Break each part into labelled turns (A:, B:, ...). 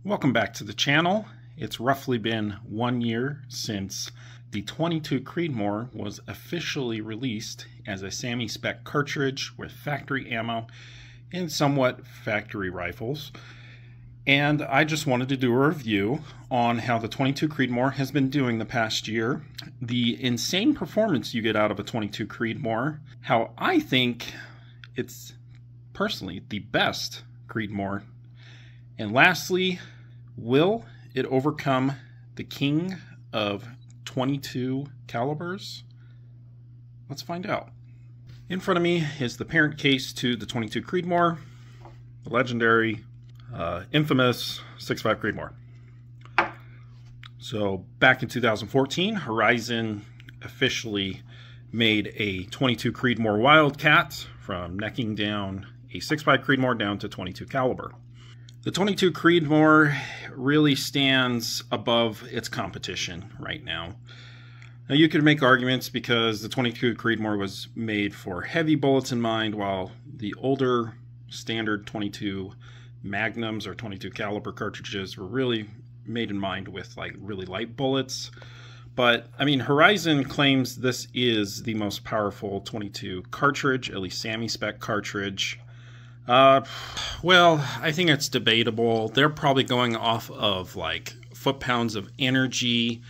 A: Welcome back to the channel. It's roughly been 1 year since the 22 Creedmoor was officially released as a SAAMI spec cartridge with factory ammo and somewhat factory rifles. And I just wanted to do a review on how the 22 Creedmoor has been doing the past year, the insane performance you get out of a 22 Creedmoor, how I think it's personally the best Creedmoor, and lastly, will it overcome the king of 22 calibers? Let's find out. In front of me is the parent case to the 22 Creedmoor, the legendary, infamous 6.5 Creedmoor. So back in 2014, Horizon officially made a 22 Creedmoor Wildcat from necking down a 6.5 Creedmoor down to 22 caliber. The 22 Creedmoor really stands above its competition right now. Now you could make arguments because the 22 Creedmoor was made for heavy bullets in mind, while the older standard 22 Magnums or 22 caliber cartridges were really made in mind with like really light bullets. But I mean, Horizon claims this is the most powerful 22 cartridge, at least SAAMI spec cartridge. Well, I think it's debatable. They're probably going off of like foot-pounds of energy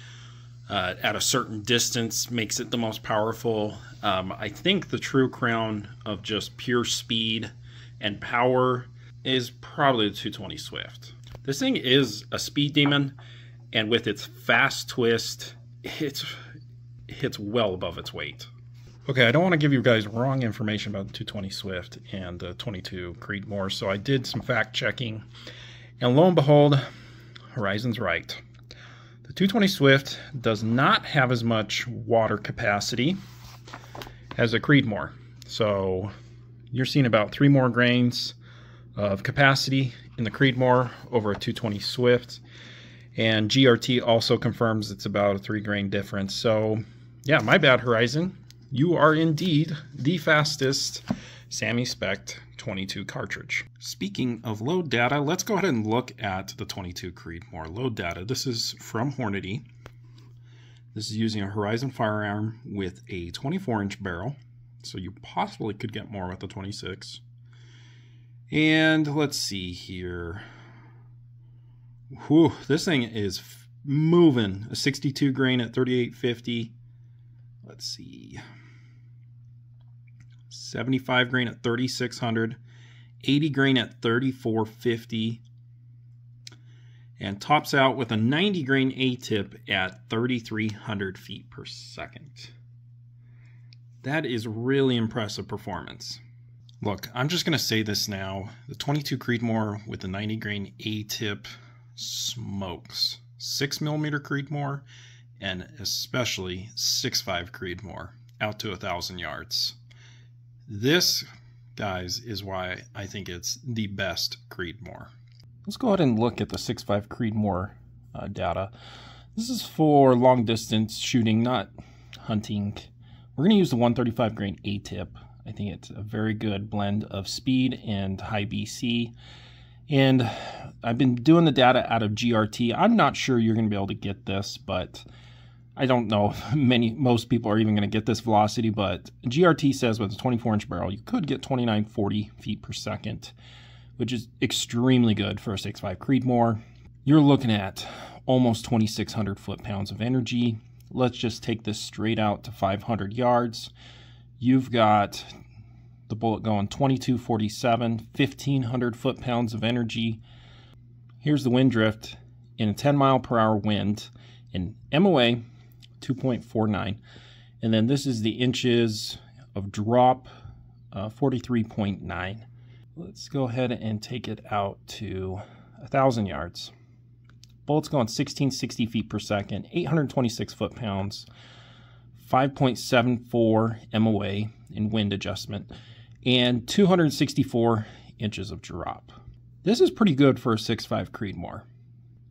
A: at a certain distance makes it the most powerful. I think the true crown of just pure speed and power is probably the 220 Swift. This thing is a speed demon, and with its fast twist, it's well above its weight. Okay, I don't want to give you guys wrong information about the 220 Swift and the 22 Creedmoor, so I did some fact checking, and lo and behold, Horizon's right. The 220 Swift does not have as much water capacity as a Creedmoor, so you're seeing about 3 more grains of capacity in the Creedmoor over a 220 Swift, and GRT also confirms it's about a 3 grain difference. So yeah, my bad, Horizon. You are indeed the fastest SAAMI spec 22 cartridge. Speaking of load data, let's go ahead and look at the 22 Creedmoor load data. This is from Hornady. This is using a Horizon firearm with a 24-inch barrel, so you possibly could get more with the 26. And let's see here. Whew, this thing is moving. A 62 grain at 3850. Let's see. 75 grain at 3600, 80 grain at 3450, and tops out with a 90 grain A-tip at 3300 feet per second. That is really impressive performance. Look, I'm just going to say this now. The 22 Creedmoor with the 90 grain A-tip smokes. 6mm Creedmoor, and especially 6.5 Creedmoor out to 1,000 yards. This, guys, is why I think it's the best Creedmoor. Let's go ahead and look at the 6.5 Creedmoor data. This is for long distance shooting, not hunting. We're going to use the 135 grain A-tip. I think it's a very good blend of speed and high BC. And I've been doing the data out of GRT. I'm not sure you're going to be able to get this, but I don't know if most people are even going to get this velocity, but GRT says with a 24-inch barrel, you could get 2940 feet per second, which is extremely good for a 6.5 Creedmoor. You're looking at almost 2,600 foot-pounds of energy. Let's just take this straight out to 500 yards. You've got the bullet going 2247, 1,500 foot-pounds of energy. Here's the wind drift in a 10-mile-per-hour wind in MOA 2.49, and then this is the inches of drop, 43.9. Let's go ahead and take it out to 1,000 yards. Bullet's going 1660 feet per second, 826 foot-pounds, 5.74 MOA in wind adjustment, and 264 inches of drop. This is pretty good for a 6.5 Creedmoor.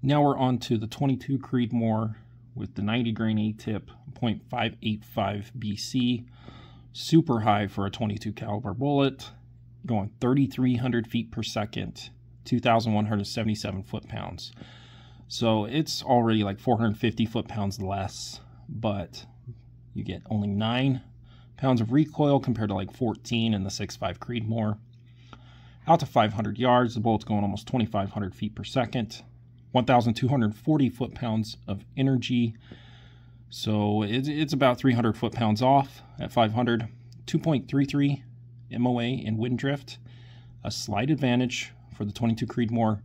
A: Now we're on to the 22 Creedmoor with the 90 grain A-tip, 0.585 BC, super high for a 22 caliber bullet, going 3,300 feet per second, 2,177 foot-pounds. So it's already like 450 foot-pounds less, but you get only 9 pounds of recoil compared to like 14 in the 6.5 Creedmoor. Out to 500 yards, the bullet's going almost 2,500 feet per second. 1,240 foot-pounds of energy. So it's about 300 foot-pounds off at 500. 2.33 MOA in wind drift. A slight advantage for the 22 Creedmoor.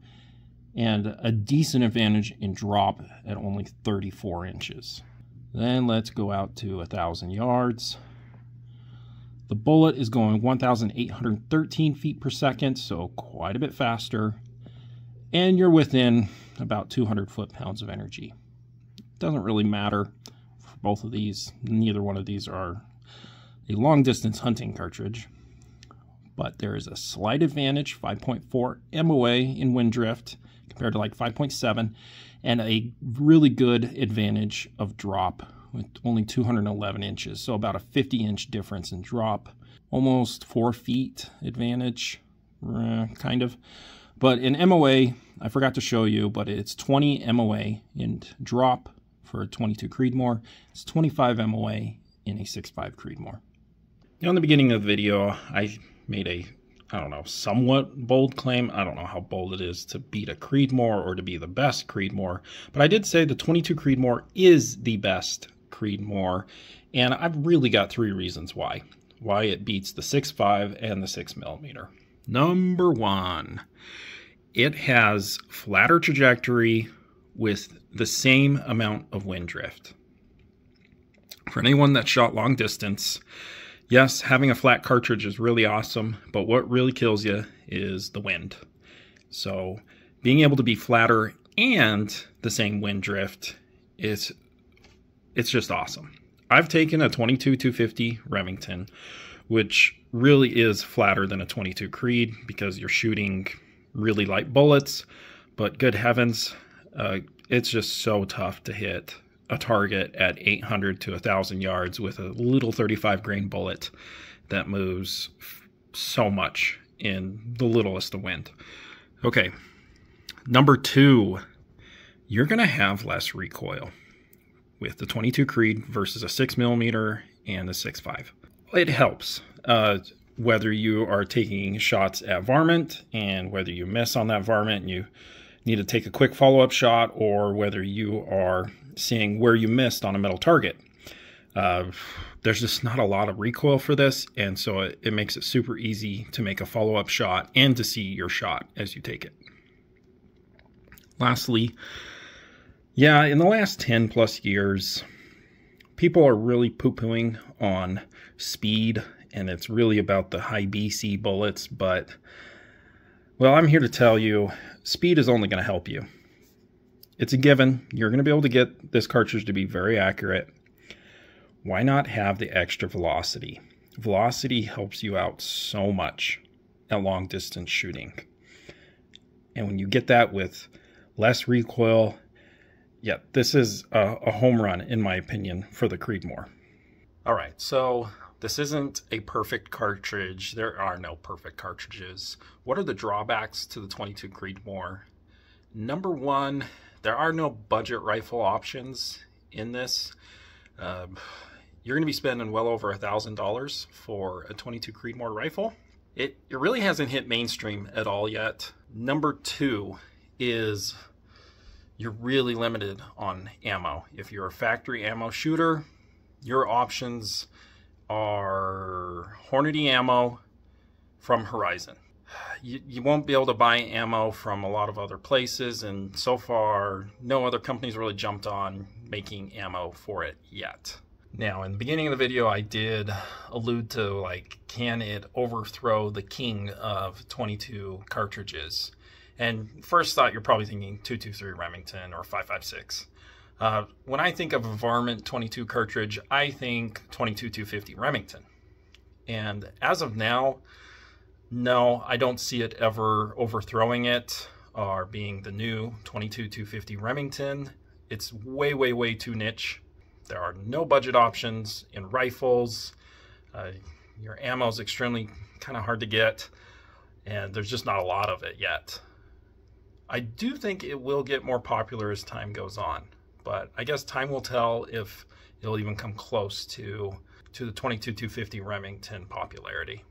A: And a decent advantage in drop at only 34 inches. Then let's go out to 1,000 yards. The bullet is going 1,813 feet per second, so quite a bit faster. And you're within about 200 foot-pounds of energy. Doesn't really matter for both of these. Neither one of these are a long-distance hunting cartridge. But there is a slight advantage, 5.4 MOA in wind drift compared to like 5.7, and a really good advantage of drop with only 211 inches, so about a 50-inch difference in drop. Almost 4 feet advantage, kind of. But in MOA, I forgot to show you, but it's 20 MOA in drop for a 22 Creedmoor. It's 25 MOA in a 6.5 Creedmoor. Now, in the beginning of the video, I made a, I don't know, somewhat bold claim. I don't know how bold it is to beat a Creedmoor or to be the best Creedmoor, but I did say the 22 Creedmoor is the best Creedmoor, and I've really got 3 reasons why it beats the 6.5 and the 6mm. Number 1, it has flatter trajectory with the same amount of wind drift. For anyone that shot long distance, yes, having a flat cartridge is really awesome, but what really kills you is the wind. So being able to be flatter and the same wind drift it's just awesome. I've taken a 22-250 Remington, which really is flatter than a 22 Creed because you're shooting really light bullets, but good heavens, it's just so tough to hit a target at 800 to 1,000 yards with a little 35 grain bullet that moves so much in the littlest of wind. Okay, number 2, you're going to have less recoil with the 22 Creed versus a 6mm and a 6.5. It helps whether you are taking shots at varmint and whether you miss on that varmint and you need to take a quick follow-up shot, or whether you are seeing where you missed on a metal target. There's just not a lot of recoil for this, and so it makes it super easy to make a follow-up shot and to see your shot as you take it. Lastly, yeah, in the last 10 plus years, people are really poo-pooing on speed, and it's really about the high BC bullets, but, well, I'm here to tell you, speed is only going to help you. It's a given. You're going to be able to get this cartridge to be very accurate. Why not have the extra velocity? Velocity helps you out so much at long distance shooting. And when you get that with less recoil, yeah, this is a home run, in my opinion, for the Creedmoor. All right, so this isn't a perfect cartridge. There are no perfect cartridges. What are the drawbacks to the 22 Creedmoor? Number 1, there are no budget rifle options in this. You're going to be spending well over $1,000 for a 22 Creedmoor rifle. It really hasn't hit mainstream at all yet. Number 2 is you're really limited on ammo. If you're a factory ammo shooter, your options are Hornady ammo from Horizon. You won't be able to buy ammo from a lot of other places, and so far no other companies really jumped on making ammo for it yet. Now, in the beginning of the video, I did allude to, like, can it overthrow the king of 22 cartridges? And first thought, you're probably thinking 223 Remington or 5.56. When I think of a varmint 22 cartridge, I think 22-250 Remington. And as of now, no, I don't see it ever overthrowing it or being the new 22-250 Remington. It's way, way, way too niche. There are no budget options in rifles. Your ammo is extremely kind of hard to get, and there's just not a lot of it yet. I do think it will get more popular as time goes on, but I guess time will tell if it'll even come close to the 22-250 Remington popularity.